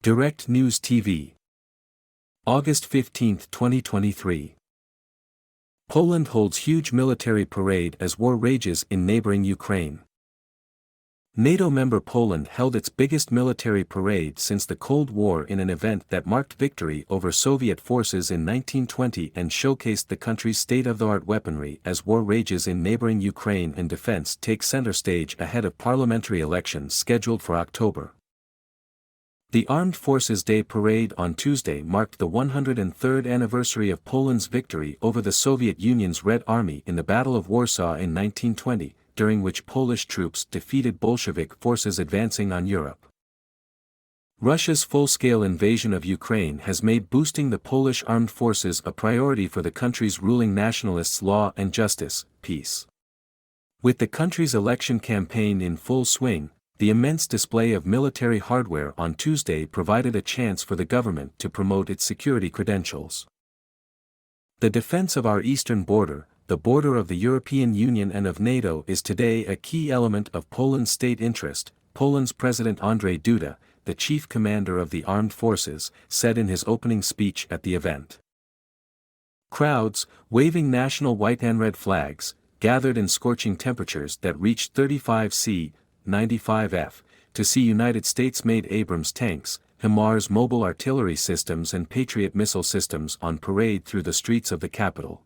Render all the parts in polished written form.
Direct News TV. August 15, 2023. Poland holds huge military parade as war rages in neighboring Ukraine. NATO member Poland held its biggest military parade since the Cold War in an event that marked victory over Soviet forces in 1920 and showcased the country's state-of-the-art weaponry as war rages in neighboring Ukraine and defense take center stage ahead of parliamentary elections scheduled for October. The Armed Forces Day parade on Tuesday marked the 103rd anniversary of Poland's victory over the Soviet Union's Red Army in the Battle of Warsaw in 1920, during which Polish troops defeated Bolshevik forces advancing on Europe. Russia's full-scale invasion of Ukraine has made boosting the Polish armed forces a priority for the country's ruling nationalists' Law and Justice, peace. With the country's election campaign in full swing, the immense display of military hardware on Tuesday provided a chance for the government to promote its security credentials. The defense of our eastern border, the border of the European Union and of NATO, is today a key element of Poland's state interest, Poland's President Andrzej Duda, the chief commander of the armed forces, said in his opening speech at the event. Crowds, waving national white and red flags, gathered in scorching temperatures that reached 35 C, 95 F, to see United States-made Abrams tanks, HIMARS mobile artillery systems and Patriot missile systems on parade through the streets of the capital.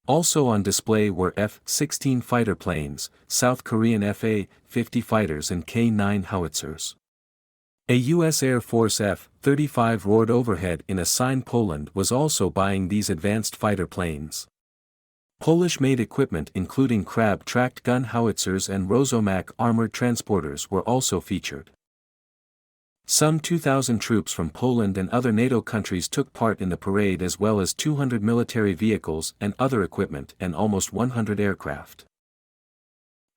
Also on display were F-16 fighter planes, South Korean Fa-50 fighters and K-9 howitzers. A U.S. Air Force F-35 roared overhead in a sign. Poland was also buying these advanced fighter planes. Polish-made equipment including crab-tracked gun howitzers and Rosomak armored transporters were also featured. Some 2,000 troops from Poland and other NATO countries took part in the parade, as well as 200 military vehicles and other equipment and almost 100 aircraft.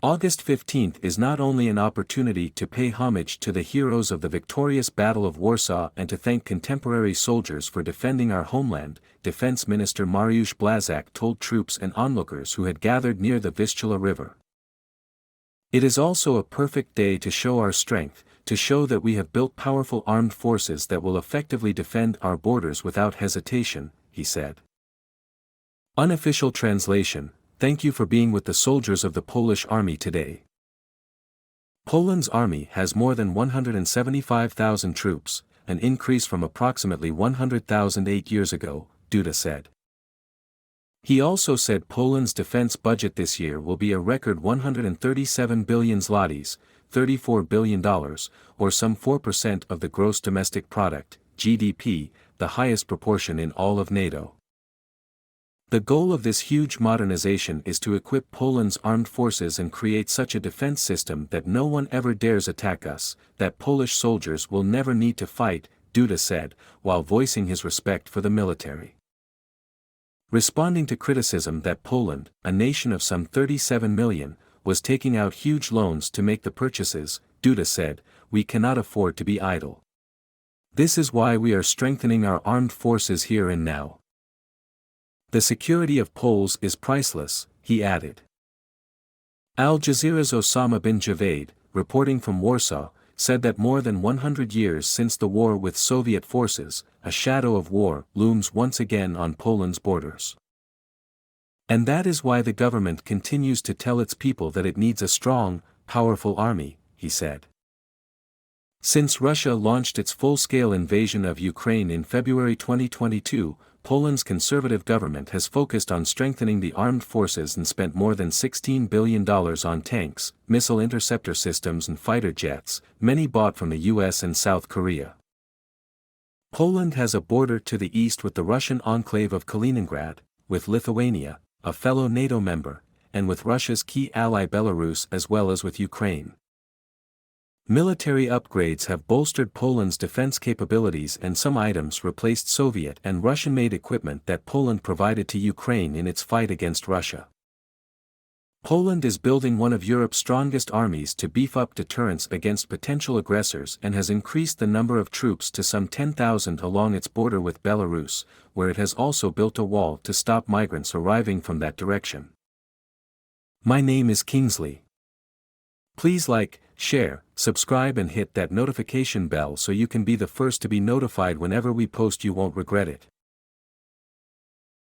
August 15 is not only an opportunity to pay homage to the heroes of the victorious Battle of Warsaw and to thank contemporary soldiers for defending our homeland, Defense Minister Mariusz Błaszczak told troops and onlookers who had gathered near the Vistula River. It is also a perfect day to show our strength, to show that we have built powerful armed forces that will effectively defend our borders without hesitation, he said. Unofficial translation: Thank you for being with the soldiers of the Polish army today. Poland's army has more than 175,000 troops, an increase from approximately 100,000 8 years ago, Duda said. He also said Poland's defense budget this year will be a record 137 billion zlotys, $34 billion, or some 4% of the gross domestic product, GDP, the highest proportion in all of NATO. The goal of this huge modernization is to equip Poland's armed forces and create such a defense system that no one ever dares attack us, that Polish soldiers will never need to fight, Duda said, while voicing his respect for the military. Responding to criticism that Poland, a nation of some 37 million, was taking out huge loans to make the purchases, Duda said, "We cannot afford to be idle. This is why we are strengthening our armed forces here and now. The security of Poles is priceless," he added. Al Jazeera's Osama bin Javed, reporting from Warsaw, said that more than 100 years since the war with Soviet forces, a shadow of war looms once again on Poland's borders. And that is why the government continues to tell its people that it needs a strong, powerful army, he said. Since Russia launched its full-scale invasion of Ukraine in February 2022, Poland's conservative government has focused on strengthening the armed forces and spent more than $16 billion on tanks, missile interceptor systems and fighter jets, many bought from the US and South Korea. Poland has a border to the east with the Russian enclave of Kaliningrad, with Lithuania, a fellow NATO member, and with Russia's key ally Belarus, as well as with Ukraine. Military upgrades have bolstered Poland's defense capabilities, and some items replaced Soviet and Russian-made equipment that Poland provided to Ukraine in its fight against Russia. Poland is building one of Europe's strongest armies to beef up deterrence against potential aggressors and has increased the number of troops to some 10,000 along its border with Belarus, where it has also built a wall to stop migrants arriving from that direction. My name is Kingsley. Please like, share, subscribe and hit that notification bell so you can be the first to be notified whenever we post. You won't regret it.